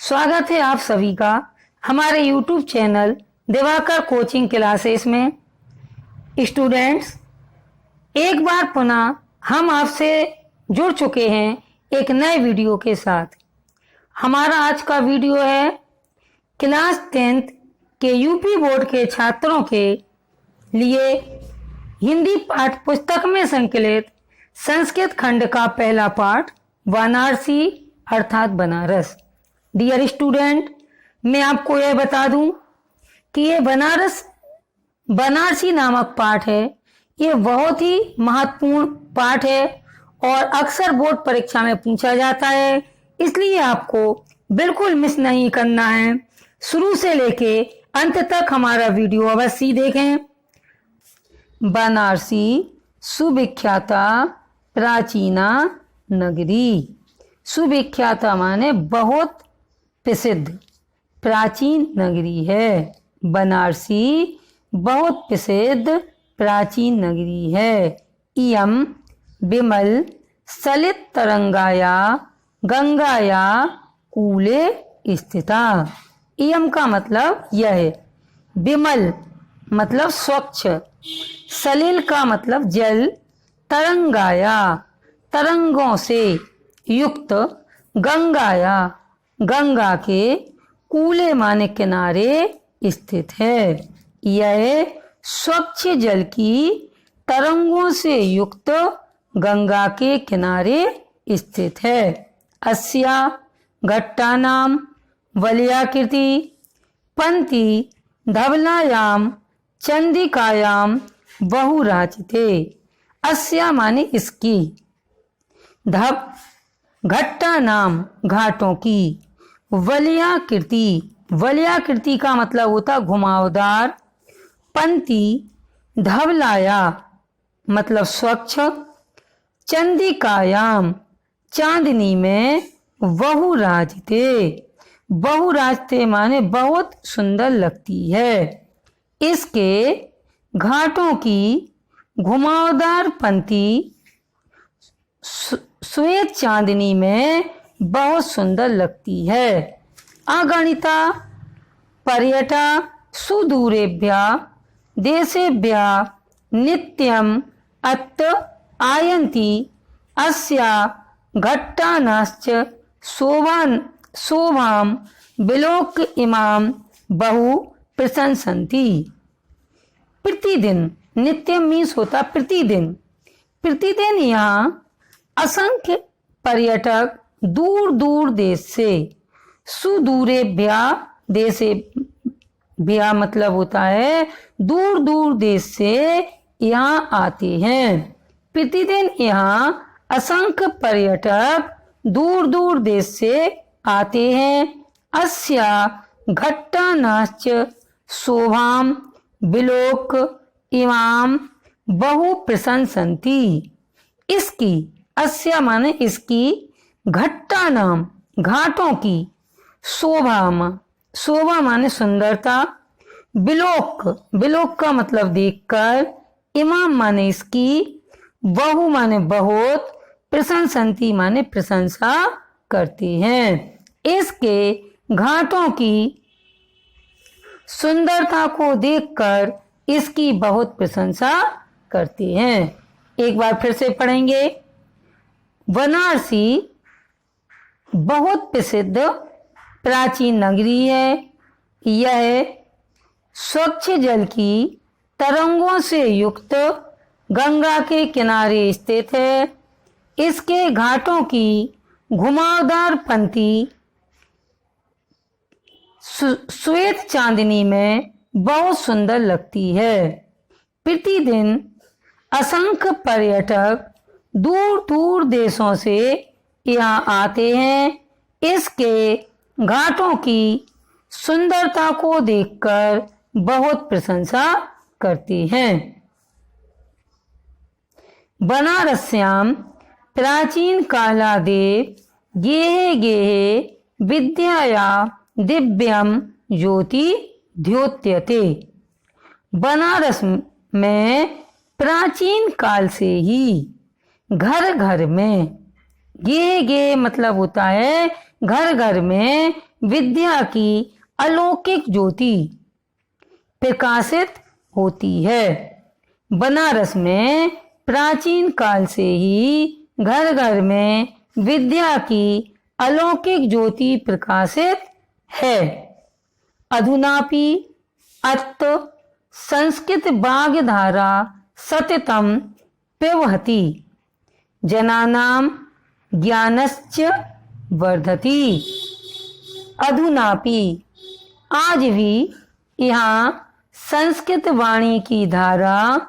स्वागत है आप सभी का हमारे YouTube channel Diwakar coaching classes में। स्टूडेंट्स, एक बार पुनः हम आपसे जुड़ चुके हैं एक नए वीडियो के साथ। हमारा आज का वीडियो है क्लास 10th के यूपी बोर्ड के छात्रों के लिए हिंदी पाठ पुस्तक में संकलित संस्कृत खंड का पहला पाठ वाराणसी अर्थात बनारस। डियर स्टूडेंट, मैं आपको यह बता दूं कि ये बनारसी नामक पाठ है। ये बहुत ही महत्वपूर्ण पाठ है और अक्सर बोर्ड परीक्षा में पूछा जाता है, इसलिए आपको बिल्कुल मिस नहीं करना है। शुरू से लेके अंत तक हमारा वीडियो अवश्य देखें। बनारसी सुविख्याता प्राचीना नगरी। सुविख्याता माने बहुत प्रसिद्ध, प्राचीन नगरी है। बनारसी बहुत प्रसिद्ध प्राचीन नगरी है। इयम विमल सलित तरंगाया गंगाया कूले स्थिता। इयम का मतलब यह है, विमल मतलब स्वच्छ, सलिल का मतलब जल, तरंगाया तरंगों से युक्त, गंगाया गंगा के कूले माने किनारे स्थित है। यह स्वच्छ जल की तरंगों से युक्त गंगा के किनारे स्थित है। अस्या घट्टानाम वलयाकृति पंक्ति धवलायाम चंदिकायाम बहुराचिते। अस्या माने इसकी, घट्टा नाम घाटों की, वलयाकृति वलयाकृति का मतलब होता घुमावदार, पंक्ति धवलाया मतलब स्वच्छ, चंदिकायाम चांदनी में, बहुराजते बहुराजते माने बहुत सुंदर लगती है। इसके घाटों की घुमावदार पंक्ति श्वेत चांदनी में बहुत सुंदर लगती है। अगणिता पर्यटा सुदूरेभ्या देशेभ्या नित्यम अत्र आयन्ति अस्या घट्टानाश्च शोभां विलोक्य इमाम बहु प्रशंसन्ति। प्रतिदिन, नित्यम मीन्स होता प्रतिदिन। प्रतिदिन यहाँ असंख्य पर्यटक दूर दूर देश से, सुदूरेभ्या देशे भ्या मतलब होता है दूर दूर देश से यहाँ आते हैं। प्रतिदिन यहाँ असंख्य पर्यटक दूर दूर देश से आते हैं। अस्या घट्टानाश्च शोभां विलोक इमाम बहु प्रशंसन्ति। इसकी, अस्या माने इसकी, घट्टा नाम घाटों की, शोभा माने सुंदरता, विलोक विलोक का मतलब देखकर, इमाम माने इसकी, बहु माने बहुत, प्रशंसन्ति माने प्रशंसा करते हैं। इसके घाटों की सुंदरता को देखकर इसकी बहुत प्रशंसा करते हैं। एक बार फिर से पढ़ेंगे। वाराणसी बहुत प्रसिद्ध प्राचीन नगरी है। यह स्वच्छ जल की तरंगों से युक्त गंगा के किनारे स्थित है। इसके घाटों की घुमावदार पंक्ति श्वेत चांदनी में बहुत सुंदर लगती है। प्रतिदिन असंख्य पर्यटक दूर दूर देशों से यहाँ आते हैं। इसके घाटों की सुंदरता को देखकर बहुत प्रशंसा करते हैं। बनारस्याम प्राचीन कालादेव गेहे गेहे विद्याया दिव्यम ज्योति द्योत्यते। बनारस में प्राचीन काल से ही घर घर में, गे मतलब होता है घर घर में विद्या की अलौकिक ज्योति प्रकाशित होती है। बनारस में प्राचीन काल से ही घर घर में विद्या की अलौकिक ज्योति प्रकाशित है। अधुनापि अत्र संस्कृत वाग्धारा सततम प्रवहति जनानां ज्ञानश्च वर्धति। अधुनापि आज भी यहाँ संस्कृत वाणी की धारा,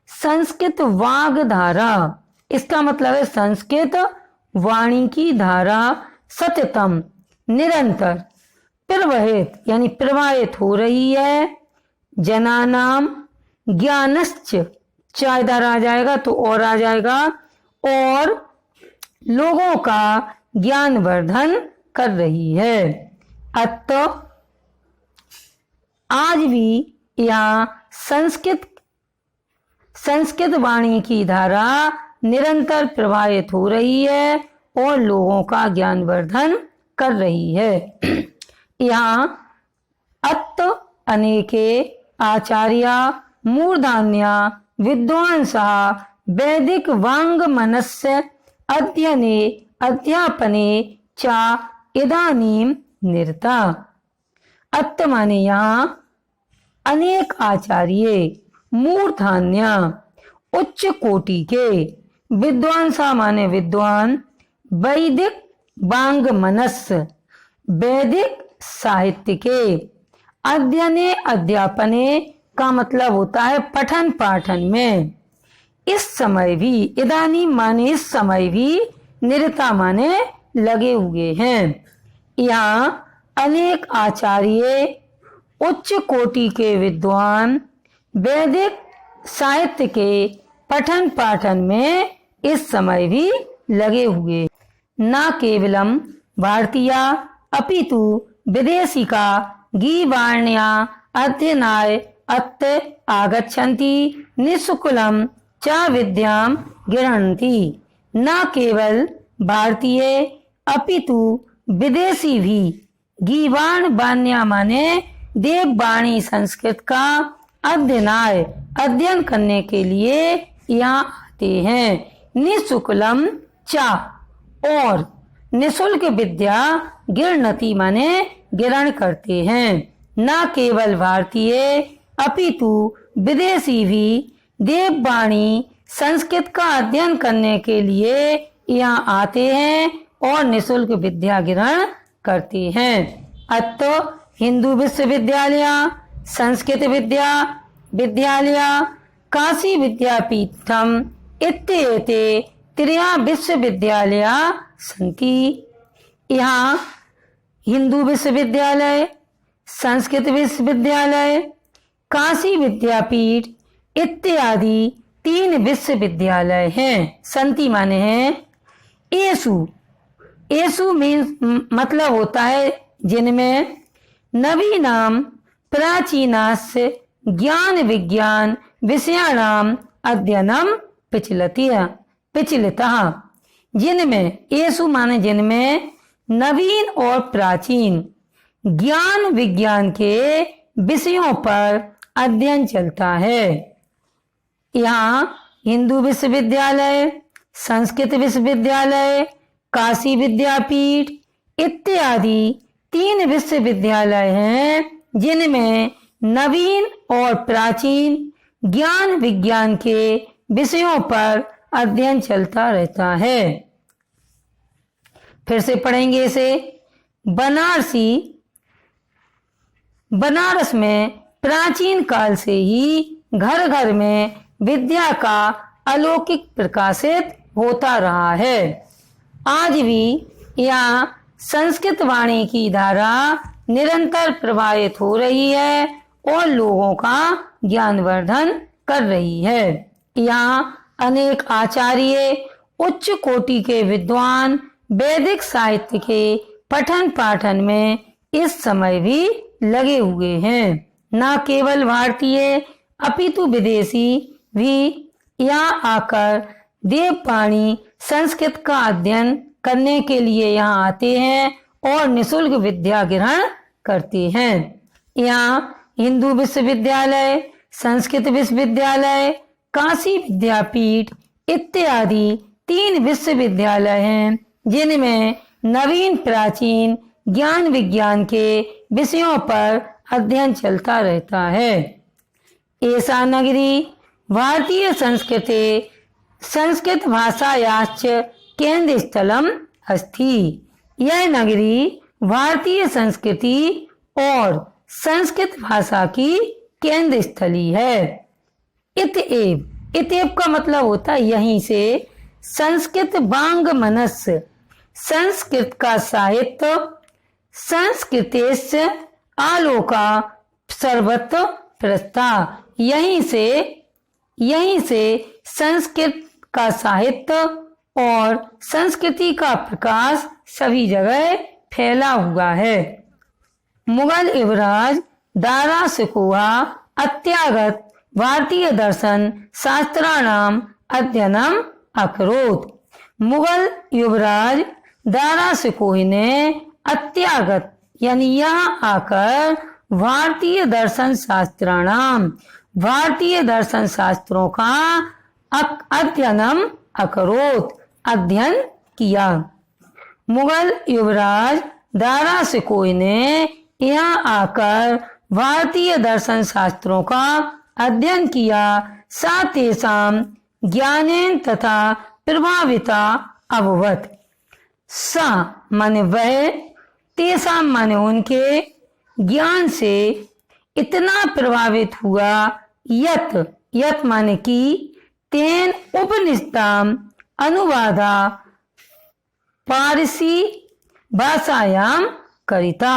संस्कृत वाग धारा, इसका मतलब है संस्कृत वाणी की धारा सततम निरंतर प्रवहित यानी प्रवाहित हो रही है। जनानाम ज्ञानश्च चा इधर आ जाएगा तो और आ जाएगा, और लोगों का ज्ञान वर्धन कर रही है। अतः आज भी यहाँ संस्कृत वाणी की धारा निरंतर प्रवाहित हो रही है और लोगों का ज्ञान वर्धन कर रही है। यहाँ अत अनेके आचार्या मूर्धान्या विद्वांसा वैदिक वांग मनस्य अध्ययने अध्यापने चा इदानीम निरता। अत माने यहाँ अनेक आचार्य, मूर्धान्य उच्च कोटि के, विद्वांसा माने विद्वान, वैदिक वांग मनस्य वैदिक साहित्य के, अध्ययने अध्यापने का मतलब होता है पठन पाठन में, इस समय भी, इदानी माने इस समय भी, निरता माने लगे हुए हैं। यहाँ अनेक आचार्य, उच्च कोटि के विद्वान, वैदिक साहित्य के पठन पाठन में इस समय भी लगे हुए। न केवलम भारतीय अपितु विदेशिका गीवाण्या अध्ययनाय अत्र आगच्छन्ति निःशुल्कं च विद्यां गृह्णन्ति। न केवल भारतीय अपितु विदेशी भी गीवाण वाण्या माने देववाणी संस्कृत का अध्ययनाय अध्ययन करने के लिए यहाँ आते हैं। निःशुल्कं च और निःशुल्क विद्या गृह्णन्ति माने ग्रहण करते हैं। न केवल भारतीय अपितु विदेशी भी देववाणी संस्कृत का अध्ययन करने के लिए यहाँ आते हैं और निःशुल्क विद्या ग्रहण करते हैं। अतः हिंदू विश्वविद्यालय, संस्कृत विद्यालय, काशी विद्यापीठम इत्येते त्रयः विश्वविद्यालया सन्ति। यहाँ हिंदू विश्वविद्यालय, संस्कृत विश्वविद्यालय, काशी विद्यापीठ इत्यादि 3 विश्वविद्यालय हैं। संति माने हैं एसु, एसु मीन्स मतलब होता है जिनमें नवीनाम प्राचीनास्य ज्ञान विज्ञान विषयाणाम अध्ययनम पिछलितः, जिनमें एसु माने जिनमें नवीन और प्राचीन ज्ञान विज्ञान के विषयों पर अध्ययन चलता है। यहाँ हिंदू विश्वविद्यालय, संस्कृत विश्वविद्यालय, काशी विद्यापीठ इत्यादि 3 विश्वविद्यालय हैं जिनमें नवीन और प्राचीन ज्ञान विज्ञान के विषयों पर अध्ययन चलता रहता है। फिर से पढ़ेंगे इसे। बनारस में प्राचीन काल से ही घर घर में विद्या का अलौकिक प्रकाशित होता रहा है। आज भी यहाँ संस्कृत वाणी की धारा निरंतर प्रवाहित हो रही है और लोगों का ज्ञानवर्धन कर रही है। यहाँ अनेक आचार्य, उच्च कोटि के विद्वान, वैदिक साहित्य के पठन पाठन में इस समय भी लगे हुए हैं। न केवल भारतीय अपितु विदेशी भी यहाँ आकर देववाणी संस्कृत का अध्ययन करने के लिए यहाँ आते हैं और निशुल्क विद्या ग्रहण करते हैं। यहाँ हिंदू विश्वविद्यालय, संस्कृत विश्वविद्यालय, काशी विद्यापीठ इत्यादि 3 विश्वविद्यालय हैं जिनमें नवीन प्राचीन ज्ञान विज्ञान के विषयों पर अध्ययन चलता रहता है। एषा नगरी भारतीय संस्कृते संस्कृत भाषायाश्च केंद्र स्थलम अस्ति। यह नगरी भारतीय संस्कृति और संस्कृत भाषा की केंद्र स्थली है। इतएव का मतलब होता है यहीं से। संस्कृत वांग मनस, संस्कृत का साहित्य, संस्कृतेस्य आलोका सर्वत्र प्रस्था। यहीं से संस्कृत का साहित्य और संस्कृति का प्रकाश सभी जगह फैला हुआ है। मुगल युवराज दारा शिकोहा अत्यागत भारतीय दर्शन शास्त्राणाम अध्ययनम अकरोत्। मुगल युवराज दारा शिकोही ने अत्यागत यानी यहाँ आकर भारतीय दर्शन शास्त्राणाम, भारतीय दर्शन शास्त्रों का अध्ययनम अकरोत्, अध्ययन किया। मुगल युवराज दारा शिकोही ने यहाँ आकर भारतीय दर्शन शास्त्रों का अध्ययन किया। सातेषां ज्ञानेन तथा प्रभाविता अभवत्। सा माने वह, तेषां माने उनके, ज्ञान से इतना प्रभावित हुआ, यत माने कि, तेन उपनिषदाम अनुवादा पारसी भाषायाम करिता।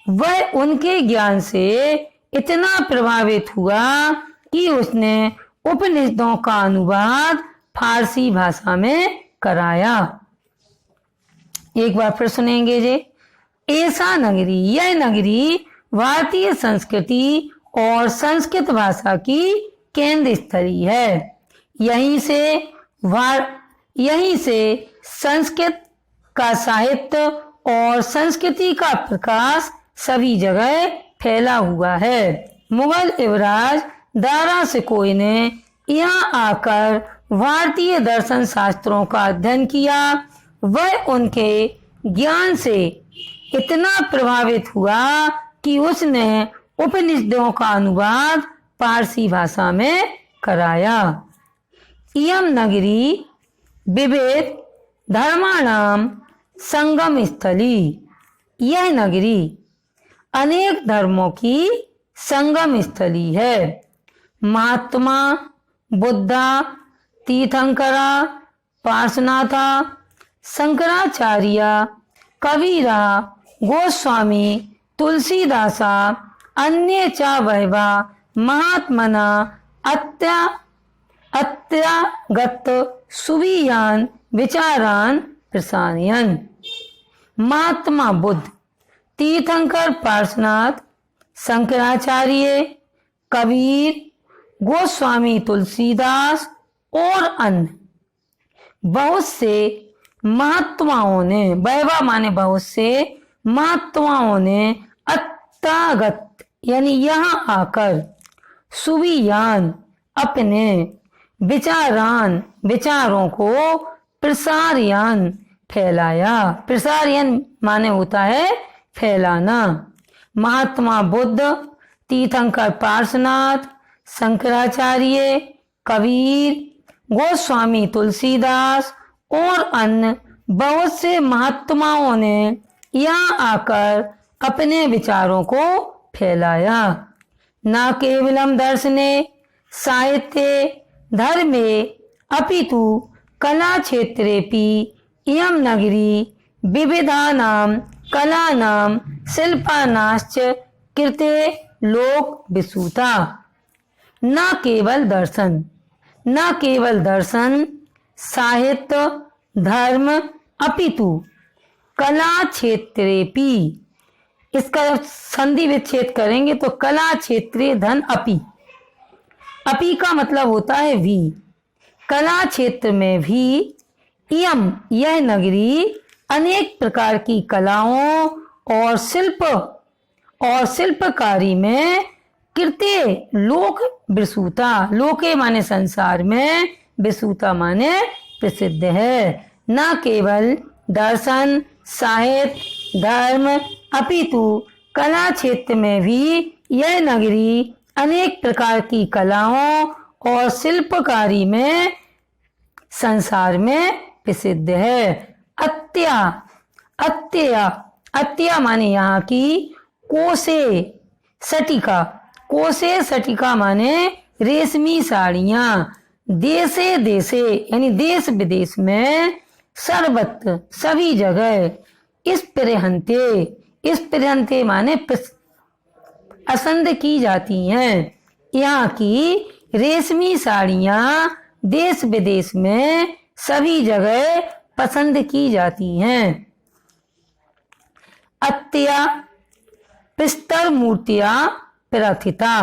वह उनके ज्ञान से इतना प्रभावित हुआ कि उसने उपनिषदों का अनुवाद फारसी भाषा में कराया। एक बार फिर सुनेंगे जी। ऐसा नगरी, यह नगरी भारतीय संस्कृति और संस्कृत भाषा की केंद्र स्थली है। यहीं से संस्कृत का साहित्य और संस्कृति का प्रकाश सभी जगह फैला हुआ है। मुगल युवराज दारा शिकोही ने यहाँ आकर भारतीय दर्शन शास्त्रों का अध्ययन किया। वह उनके ज्ञान से इतना प्रभावित हुआ कि उसने उपनिषदों का अनुवाद पारसी भाषा में कराया। इयम नगरी विविध धर्माणाम संगम स्थली। यह नगरी अनेक धर्मों की संगम स्थली है। महात्मा बुद्धा, तीर्थंकरा, पार्श्वनाथा, शंकराचार्य, कबीरा, गोस्वामी, तुलसीदासा, अन्य च बहवा महात्मना अत्यागत सुवियान विचारान प्रसारयन्। महात्मा बुद्ध, तीर्थंकर पार्श्वनाथ, शंकराचार्य, कबीर, गोस्वामी तुलसीदास और अन्य बहुत से महात्माओं ने, वैवा माने बहुत से महात्माओं ने अत्यागत यानी यहाँ आकर सुवियान अपने विचारों को प्रसारयन् फैलाया। प्रसारयन् माने होता है फैलाना। महात्मा बुद्ध, तीर्थंकर पार्श्वनाथ, शंकराचार्य, कबीर, गोस्वामी तुलसीदास और अन्य बहुत से महात्माओं ने यहाँ आकर अपने विचारों को फैलाया। न केवलम दर्शने साहित्ये धर्मे अपितु कला क्षेत्रेपि इयं नगरी विविधानां कलानां शिल्पानाश्च कृते लोक विसूता। न केवल दर्शन साहित्य धर्म अपितु कला क्षेत्रेपि, इसका संधि विच्छेद करेंगे तो कला क्षेत्रे धन अपि का मतलब होता है भी। कला क्षेत्र में भी इयम यह नगरी अनेक प्रकार की कलाओं और शिल्पकारी में कृत्य लोक विश्रुता, लोके माने संसार में, विश्रुता माने प्रसिद्ध है। न केवल दर्शन साहित्य धर्म अपितु कला क्षेत्र में भी यह नगरी अनेक प्रकार की कलाओं और शिल्पकारी में संसार में प्रसिद्ध है। अत्या माने यहाँ की, कोसे सटिका माने रेशमी साड़ियां, देशे देशे यानी देश विदेश में, सर्वत्र सभी जगह, इस प्रहंते माने पसंद की जाती हैं। यहाँ की रेशमी साड़ियां देश विदेश में सभी जगह पसंद की जाती हैं। अत्या पिस्तर मूर्तियां प्रार्थिता,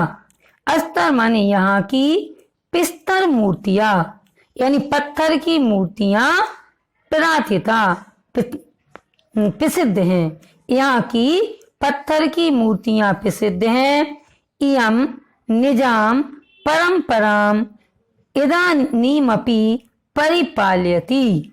अस्तर माने यहाँ की, पिस्तर मूर्तियां यानी पत्थर की मूर्तियां प्रार्थिता प्रसिद्ध हैं। यहाँ की पत्थर की मूर्तियां प्रसिद्ध हैं। इयम निजाम परंपराम इदानीमपि परिपालयति,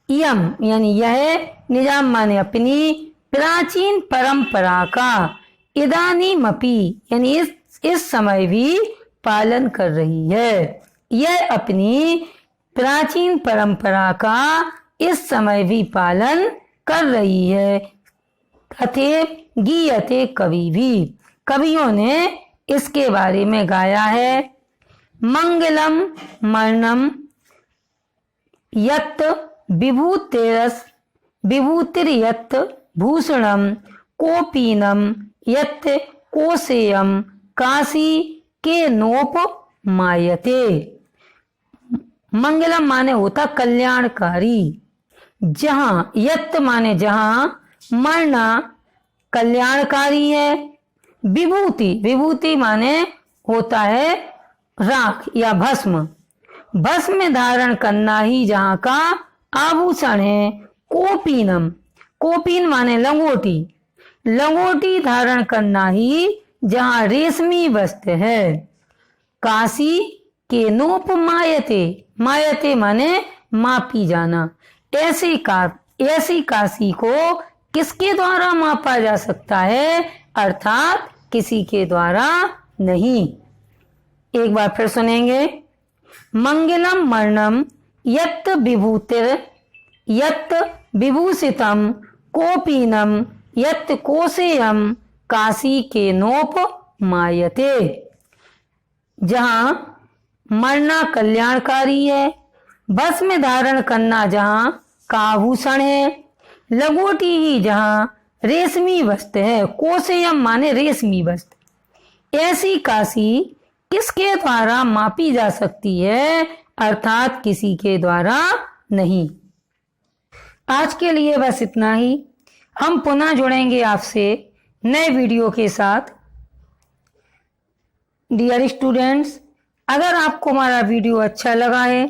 इयम यानी यह, निजाम माने अपनी, प्राचीन परंपरा का, इदानीमपि यानी इस समय भी पालन कर रही है। यह अपनी प्राचीन परंपरा का इस समय भी पालन कर रही है। अतः गीयते कवि भी, कवियों ने इसके बारे में गाया है। मंगलम मरणम यत् विभूतिर्यत् भूषणम कोपीनम यत् कोसेयम काशी के नोप मायते। मंगलम माने होता कल्याणकारी, जहां, यत् माने जहां, मरना कल्याणकारी है, विभूति माने होता है राख या भस्म, भस्म धारण करना ही जहाँ का आभूषण है। कोपीन माने लंगोटी धारण करना ही जहाँ रेशमी वस्त्र है। काशी के नोप मायते माने मापी जाना। ऐसी काशी को किसके द्वारा मापा जा सकता है? अर्थात किसी के द्वारा नहीं। एक बार फिर सुनेंगे। मंगलम मरणम यत् विभूषितम कोपीनम यत् कोसेयम काशी के नोप मायते। जहां मरना कल्याणकारी है, भस्म धारण करना जहां का आभूषण है, लंगोटी ही जहां रेशमी वस्त्र है, कोसेयम माने रेशमी वस्त्र। ऐसी काशी किसके द्वारा मापी जा सकती है? अर्थात किसी के द्वारा नहीं। आज के लिए बस इतना ही। हम पुनः जुड़ेंगे आपसे नए वीडियो के साथ। डियर स्टूडेंट्स, अगर आपको हमारा वीडियो अच्छा लगा है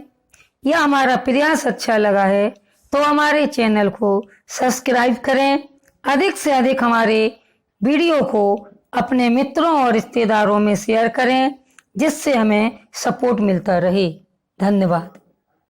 या हमारा प्रयास अच्छा लगा है तो हमारे चैनल को सब्सक्राइब करें। अधिक से अधिक हमारे वीडियो को अपने मित्रों और रिश्तेदारों में शेयर करें, जिससे हमें सपोर्ट मिलता रहे। धन्यवाद।